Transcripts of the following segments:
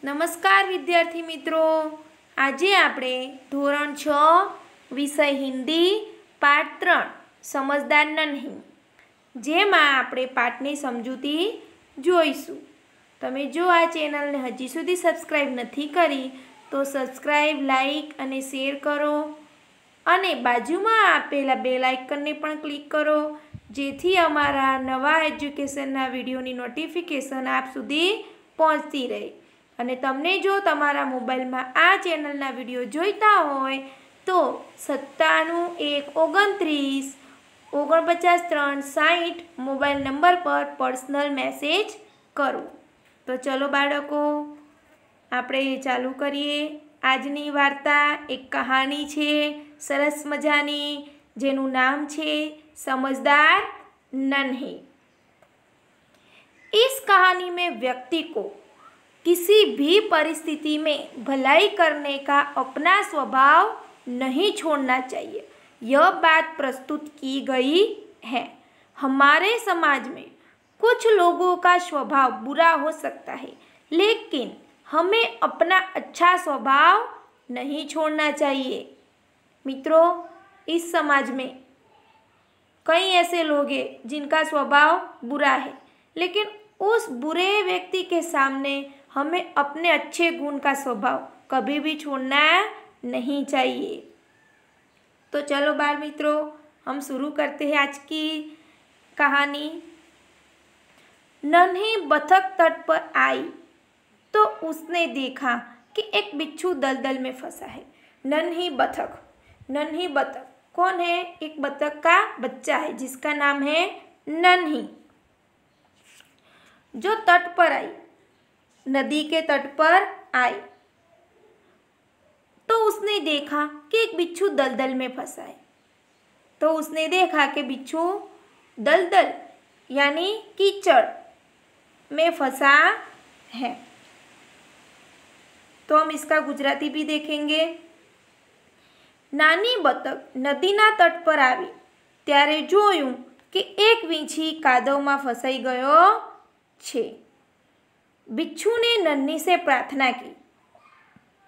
નમસ્કાર વિદ્યાર્થી મિત્રો, આજે આપણે ધોરણ 6 વિષય હિન્દી પાઠ 3 સમજદાર નહીં, જેમાં આપણે પાઠની સમજૂતી જોઈશું. તમે જો આ ચેનલને હજી સુધી સબસ્ક્રાઈબ નથી કરી તો સબસ્ક્રાઈબ, લાઈક અને શેર કરો અને બાજુમાં આપેલા બેલ આઇકનને પણ ક્લિક કરો, જેથી અમારા નવા એજ્યુકેશનના વિડીયોની નોટિફિકેશન આપ સુધી પહોંચતી રહે. અને તમને જો તમારા મોબાઈલમાં આ ચેનલના વિડીયો જોઈતા હોય તો 97 129 49 360 મોબાઈલ નંબર પર પર્સનલ મેસેજ કરો. તો ચલો બાળકો, આપણે ચાલુ કરીએ. આજની વાર્તા એક કહાની છે સરસ મજાની, જેનું નામ છે समझदार नहीं. इस कहानी में व्यक्ति को किसी भी परिस्थिति में भलाई करने का अपना स्वभाव नहीं छोड़ना चाहिए. यह बात प्रस्तुत की गई है. हमारे समाज में कुछ लोगों का स्वभाव बुरा हो सकता है, लेकिन हमें अपना अच्छा स्वभाव नहीं छोड़ना चाहिए. मित्रों, इस समाज में कई ऐसे लोग हैं जिनका स्वभाव बुरा है, लेकिन उस बुरे व्यक्ति के सामने हमें अपने अच्छे गुण का स्वभाव कभी भी छोड़ना नहीं चाहिए. तो चलो बाल मित्रों, हम शुरू करते हैं आज की कहानी. नन्ही बतख तट पर आई तो उसने देखा कि एक बिच्छू दलदल में फंसा है. नन्ही बतख कौन है? एक बतख का बच्चा है जिसका नाम है नन्ही, जो तट पर आई, नदी के तट पर आई तो उसने देखा कि एक बिच्छू दलदल में फंसा है. तो उसने देखा कि बिच्छू दलदल यानी कीचड़ में फंसा है. तो हम इसका गुजराती भी देखेंगे. નાની બતક નદીના તટ પર આવી ત્યારે જોયું કે એક વીંછી કાદવમાં ફસાઈ ગયો છે. बिच्छू ने नन्ही से प्रार्थना की,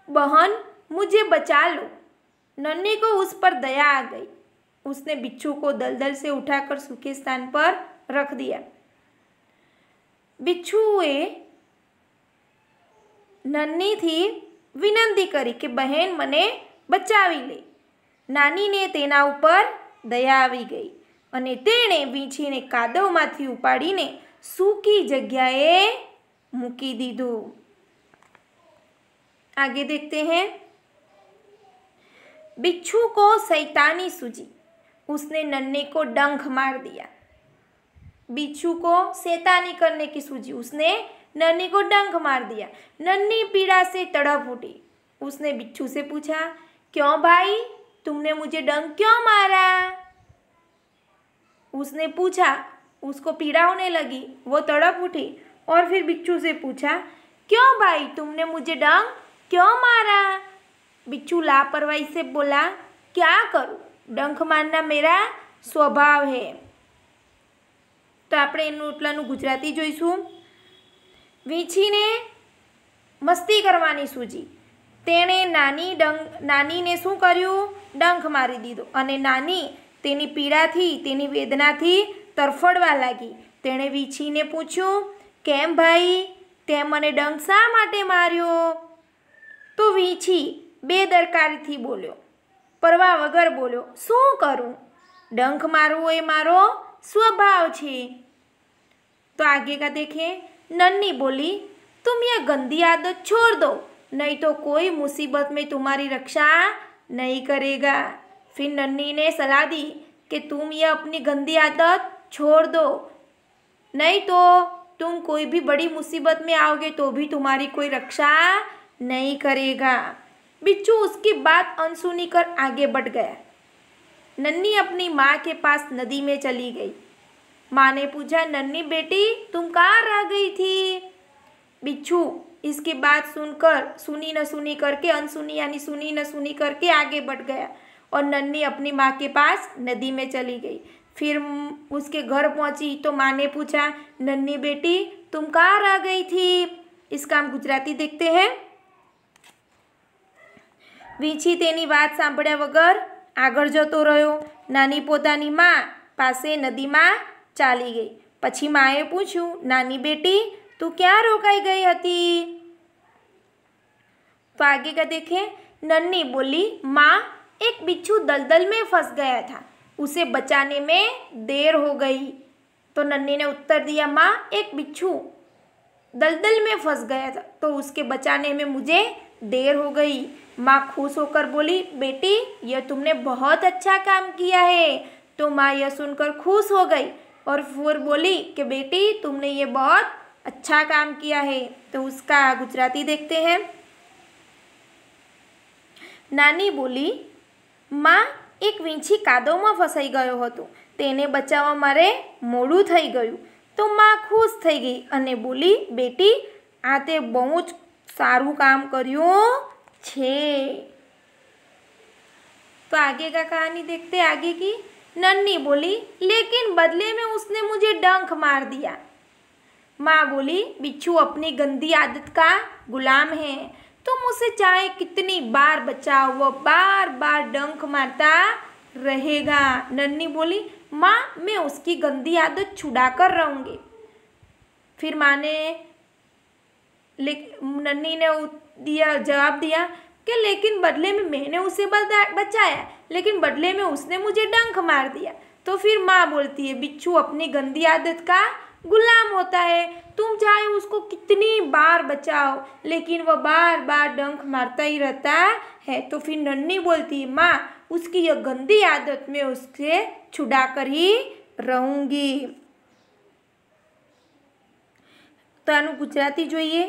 बहन मुझे बचा लो. नन्ही को उस पर दया आ गई. उसने बिच्छू को दलदल से उठाकर सूखे स्थान पर रख दिया. बिच्छुए नन्ही थी विनंती करी कि बहन मने बचावी ले. નાનીને તેના ઉપર દયા આવી ગઈ અને તેણે વીંછીને કાદવમાંથી ઉપાડીને સૂકી જગ્યાએ મૂકી દીધું. आगे देखते हैं. बिच्छू को शैतानी सूझी, उसने नन्ही को डंक मार दिया. बिच्छू को शैतानी करने की सूझी, उसने नन्ही को डंक मार दिया. नन्ही पीड़ा से तड़प उठी. उसने बिच्छू से पूछा, क्यों भाई, तुमने मुझे डंक क्यों मारा? उसने पूछा. उसको पीड़ा होने लगी, वो तड़प उठी और फिर बिच्छू से पूछा, क्यों भाई, तुमने मुझे डंक क्यों मारा? बिच्छू लापरवाही से बोला, क्या करूं, डंक मारना मेरा स्वभाव है. तो આપણે એનું એટલાનું ગુજરાતી જોઈશું. વીંછીને મસ્તી કરવાની સૂજી. તેણે નાનીને શું કર્યું? ડંખ મારી દીધો અને નાની તેની પીડાથી, તેની વેદનાથી તરફડવા લાગી. તેણે વીંછીને પૂછ્યું, કેમ ભાઈ, તે મને ડંખ શા માટે માર્યો? તો વીંછી બેદરકારીથી બોલ્યો, પરવા વગર બોલ્યો, શું કરું, ડંખ મારવો એ મારો स्वभाव છે. तो आगे का देखें. नन्ही बोली, तुम यह गंदी आदत छोड़ दो, नहीं तो कोई मुसीबत में तुम्हारी रक्षा नहीं करेगा. फिर नन्ही ने सलाह दी कि तुम ये अपनी गंदी आदत छोड़ दो, नहीं तो तुम कोई भी बड़ी मुसीबत में आओगे तो भी तुम्हारी कोई रक्षा नहीं करेगा. बिच्छू उसकी बात अनसुनी कर आगे बढ़ गया. नन्ही अपनी माँ के पास नदी में चली गई. माँ ने पूछा, नन्ही बेटी तुम कहाँ रह गई थी? बिच्छू इसकी बात सुनकर सुनी न सुनी करके, अनसुनी यानी सुनी न सुनी करके आगे बढ़ गया और नन्ही अपनी माँ के पास नदी में चली गई. फिर उसके घर पहुँची तो माँ ने पूछा, नन्ही बेटी तुम कहाँ रह गई थी? इसका हम गुजराती देखते हैं। વીંછી તેની વાત સાંભળ્યા વગર આગળ જતો રહ્યો। નાની પોતાની માँ પાસે નદીમાં ચાલી ગઈ। પછી માએ પૂછ્યું, નાની बेटी तू क्या रोकाई गई हती? तो आगे का देखें। नन्ही बोली, माँ एक बिच्छू दलदल में फंस गया था, उसे बचाने में देर हो गई। तो नन्ही ने उत्तर दिया, माँ एक बिच्छू दलदल में फंस गया था तो उसके बचाने में मुझे देर हो गई। माँ खुश होकर बोली, बेटी यह तुमने बहुत अच्छा काम किया है। तो माँ यह सुनकर खुश हो गई और फिर बोली कि बेटी तुमने ये बहुत अच्छा काम किया है। तो उसका गुजराती देखते हैं। नानी बोली, माँ एक વીંછી કાદવમાં ફસાઈ ગયો હતો, તેને બચાવવા મારે મોડું થઈ ગયું। તો માँ ખુશ થઈ ગઈ અને બોલી, બેટી આ તે બહુ જ સારું કામ કર્યું छे। तो आगे का कहानी देखते आगे की। नन्ही बोली, लेकिन बदले में उसने मुझे डंक मार दिया। माँ बोली, बिच्छू अपनी गंदी आदत का गुलाम है, तुम उसे चाहे कितनी बार बचाओ वह बार बार डंक मारता रहेगा। नन्ही बोली, माँ मैं उसकी गंदी आदत छुड़ा कर रहूँगी। फिर माँ ने नन्ही ने जवाब दिया कि लेकिन बदले में मैंने उसे बचाया, लेकिन बदले में उसने मुझे डंक मार दिया। तो फिर माँ बोलती है, बिच्छू अपनी गंदी आदत का गुलाम होता है, तुम चाहे उसको कितनी बार बचाओ लेकिन वह बार बार डंक मारता ही रहता है। तो फिर नन्ही बोलती है, माँ उसकी यह गंदी आदत मैं उससे छुड़ा कर ही रहूँगी। तो आनु गुजराती जोईए।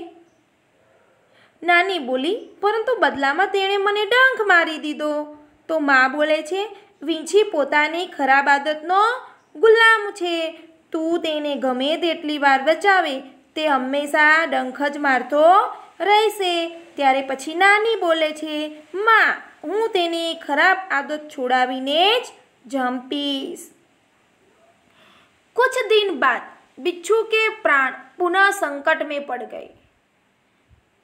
नानी बोली, परंतु बदलामां तेणे मने डंख मारी दीधो। तो माँ बोले छे, વીંછી પોતાની ખરાબ આદતનો ગુલામ છે, તું તેને ગમે તેટલી વાર બચાવે તે હંમેશા ડંખ જ મારતો રહેશે। ત્યારે પછી નાની બોલે છે, માँ હું તેની ખરાબ આદત છોડાવીને જ જંપીશ। कुछ दिन बाद बिच्छू के प्राण पुनः संकट में पड़ गए।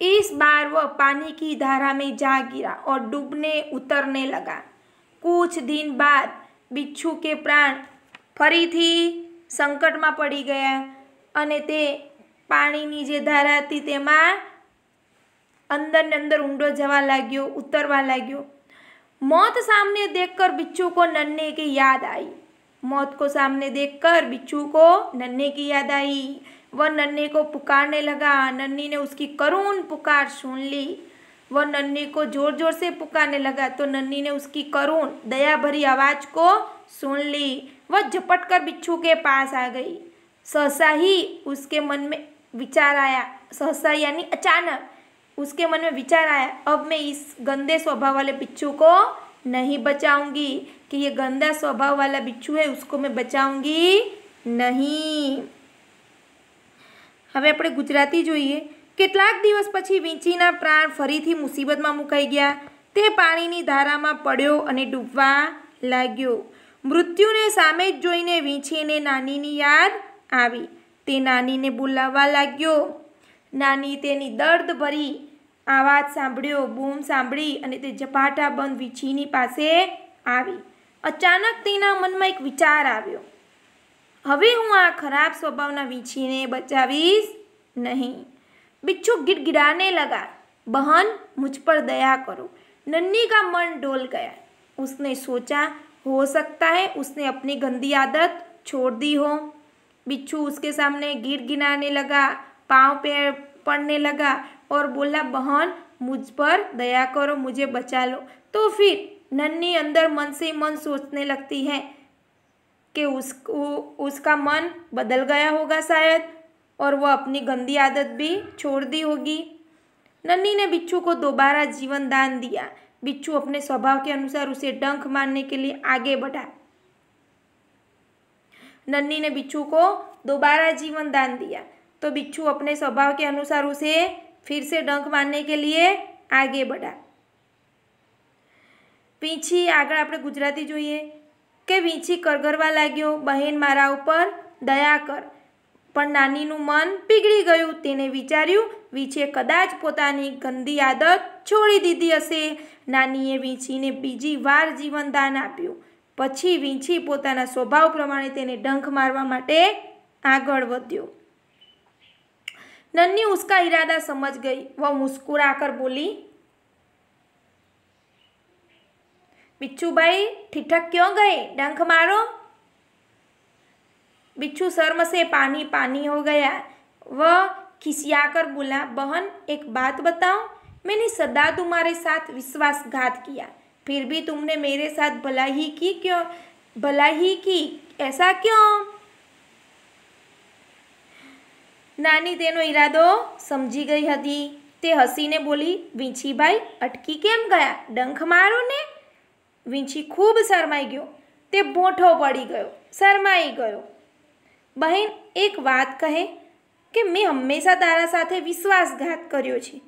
इस बार वह पानी की धारा में जा गिरा और डूबने उतरने लगा। कुछ दिन बाद बिच्छू के प्राण फरीथी संकट में पड़ी गया अने ते पाणीनी जे धारा हती तेमां अंदर ने अंदर ऊंडो जवा लाग्यो, उतरवा लाग्यो। मौत सामने देखकर बिच्छू को नन्हे की याद आई। मौत को सामने देखकर बिच्छू को नन्हे की याद आई। वह नन्हे को पुकारने लगा। नन्ही ने उसकी करुण पुकार सुन ली। वह नन्ही को जोर जोर से पुकारने लगा तो नन्ही ने उसकी करुण दया भरी आवाज को सुन ली। वह झपट कर बिच्छू के पास आ गई। सहसा ही उसके मन में विचार आया, सहसा यानी अचानक उसके मन में विचार आया, अब मैं इस गंदे स्वभाव वाले बिच्छू को नहीं बचाऊंगी, कि ये गंदा स्वभाव वाला बिच्छू है उसको मैं बचाऊंगी नहीं। હવે આપણે ગુજરાતી જોઈએ। કેટલાક દિવસ પછી વીંછીના પ્રાણ ફરીથી મુસીબતમાં મુકાઈ ગયા। તે પાણીની ધારામાં પડ્યો અને ડૂબવા લાગ્યો। મૃત્યુને સામે જ જોઈને વીંછીને નાનીની યાદ આવી। તે નાનીને બોલાવવા લાગ્યો। નાની તેની દર્દભરી આવાજ સાંભળ્યો, બૂમ સાંભળી અને તે ઝપાટાબંધ વીંછીની પાસે આવી। અચાનક તેના મનમાં એક વિચાર આવ્યો, હવે હું આ खराब स्वभावना વીંછીને बचावीश नहीं। बिच्छू गिड़गिड़ाने लगा, बहन मुझ पर दया करो। नन्ही का मन डोल गया। उसने सोचा, हो सकता है उसने अपनी गंदी आदत छोड़ दी हो। बिच्छू उसके सामने गिड़गिड़ाने लगा, पाँव पे पड़ने लगा और बोला, बहन मुझ पर दया करो, मुझे बचा लो। तो फिर नन्ही अंदर मन से मन सोचने लगती है कि उसका मन बदल गया होगा शायद, और वह अपनी गंदी आदत भी छोड़ दी होगी। नन्ही ने बिच्छू को दोबारा जीवन दान दिया। बिच्छू अपने स्वभाव के अनुसार उसे डंक मारने के लिए आगे बढ़ा। नन्ही ने बिच्छू को दोबारा जीवन दान दिया तो बिच्छू अपने स्वभाव के अनुसार उसे फिर से डंक मारने के लिए आगे बढ़ा। વીંછી આગળ આપણે ગુજરાતી જોઈએ કે વીંછી કરગરવા લાગ્યો, બહેન મારા ઉપર દયા કર। પણ નાનીનું મન પીગળી ગયું. તેને વિચાર્યું વીંછીએ કદાચ પોતાની ગંદી આદત છોડી દીધી હશે. નાનીએ વીંછીને બીજી વાર જીવનદાન આપ્યું. પછી વીંછી પોતાના સ્વભાવ પ્રમાણે તેને ડંખ મારવા માટે આગળ વધ્યો. नन्ही उसका इरादा समझ गई. वह मुस्कुराकर बोली, बिच्छू भाई ठिठक क्यों गए, डंक मारो. बिच्छू शर्म से पानी पानी हो गया. वह खिसियाकर बोला, बहन एक बात बताओ, मैंने सदा तुम्हारे साथ विश्वासघात किया, फिर भी तुमने मेरे साथ भलाई की क्यों, भलाई की, ऐसा क्यों. नानी तेनो इरादो समझी गई हती. ते हसीने बोली, वींछी भाई अटकी केम गया, डंख मारो ने. वींछी खूब शरमाई गयो. ते बोठो पड़ी गयो, शरमाई गयो. बहन एक बात कहे कि मैं हमेशा तारा साथे विश्वासघात कर्यो छे,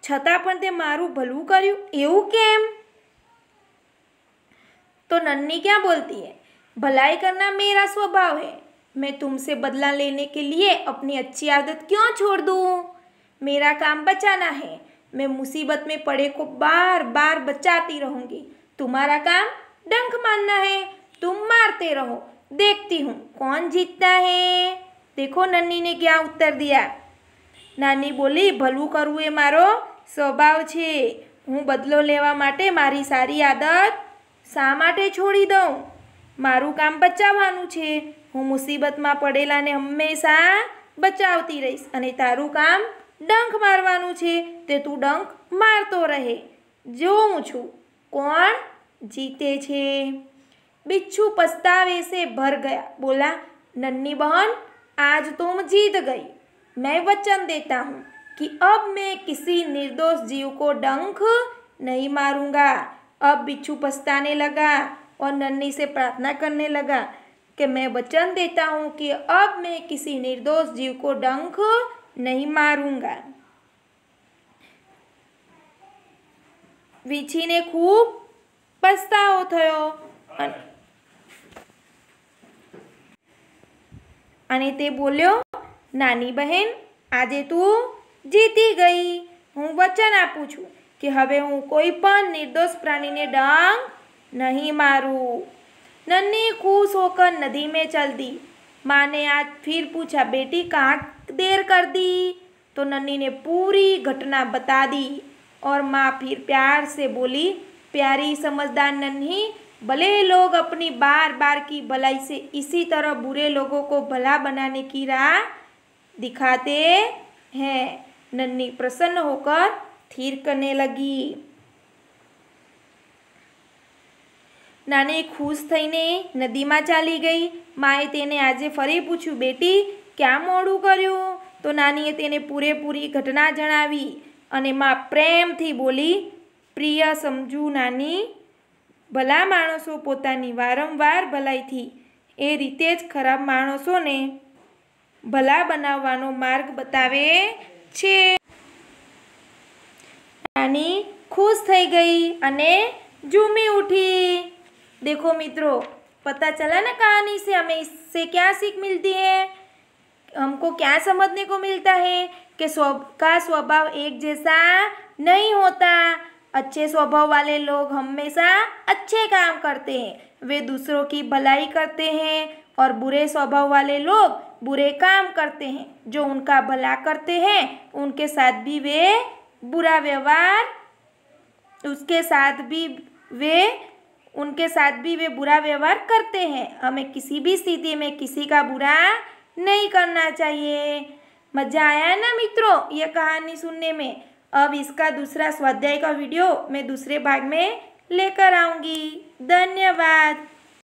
छतां पण ते मारू भलुं कर्युं, एवुं केम. तो नन्ही क्या बोलती है, भलाई करना मेरा स्वभाव है, मैं तुमसे बदला लेने के लिए अपनी अच्छी आदत क्यों छोड़ दूँ. मेरा काम बचाना है, मैं मुसीबत में पड़े को बार बार बचाती रहूँगी. तुम्हारा काम डंक मारना है, तुम मारते रहो, देखती हूँ कौन जीतता है. देखो नन्ही ने क्या उत्तर दिया. नानी बोली, भલું કરવું એ મારો સ્વભાવ છે, હું બદલો લેવા માટે મારી સારી આદત શા માટે છોડી દઉં. મારું કામ બચાવવાનું છે, હું મુસીબતમાં પડેલાને હંમેશા બચાવતી રહીશ, અને તારું કામ ડંખ મારવાનું છે, તે તું ડંખ મારતો રહે. જોઉં છું કોણ જીતે છે. बिच्छू पछतावे से भर गया. बोला, नन्ही बहन आज तुम जीत गई. मैं वचन देता हूँ कि अब मैं किसी निर्दोष जीव को डंख नहीं मारूंगा. अब बिच्छू पछताने लगा और नन्ही से प्रार्थना करने लगा कि मैं वचन देता हूँ कि अब मैं किसी निर्दोष जीव को डंख नहीं मारूंगा. वींछी ने खूब पछतावो थयो અને તે બોલ્યો, નાની બહેન આજે તું જીતી ગઈ. હું વચન આપું છું કે હવે હું કોઈ પણ નિર્દોષ પ્રાણીને ડંખ नहीं मारूं. नन्ही खुश होकर नदी में चल दी. माँ ने आज फिर पूछा, बेटी कहाँ देर कर दी. तो नन्ही ने पूरी घटना बता दी और माँ फिर प्यार से बोली, प्यारी समझदार नन्ही, भले लोग अपनी बार बार की भलाई से इसी तरह बुरे लोगों को भला बनाने की राह दिखाते हैं. नन्ही प्रसन्न होकर थीर करने लगी. नानी खुश थईने नदीमां चाली गई. माए तेने आजे फरी पूछ्યું, बेटी क्या मोडું કર્યું. तो नानीए तेने पूरेपूरी घटना जणावी અને माँ प्रेमथी बोली, प्रिय समझू नानी, भला माणसो पोतानी वारंवार भलाईथी ए रीते ज खराब माणसोने भला बनाववानो मार्ग बतावे छे. नानी खुश थई गई अने झूमी उठी. देखो मित्रों, पता चला ना कहानी से हमें इससे क्या सीख मिलती है. हमको क्या समझने को मिलता है कि सबका स्वभाव एक जैसा नहीं होता. अच्छे स्वभाव वाले लोग हमेशा अच्छे काम करते हैं, वे दूसरों की भलाई करते हैं, और बुरे स्वभाव वाले लोग बुरे काम करते हैं. जो उनका भला करते हैं उनके साथ भी वे बुरा व्यवहार उनके साथ भी वे बुरा व्यवहार करते हैं. हमें किसी भी स्थिति में किसी का बुरा नहीं करना चाहिए. मज़ा आया ना मित्रों ये कहानी सुनने में. अब इसका दूसरा स्वाध्याय का वीडियो मैं दूसरे भाग में लेकर आऊँगी. धन्यवाद.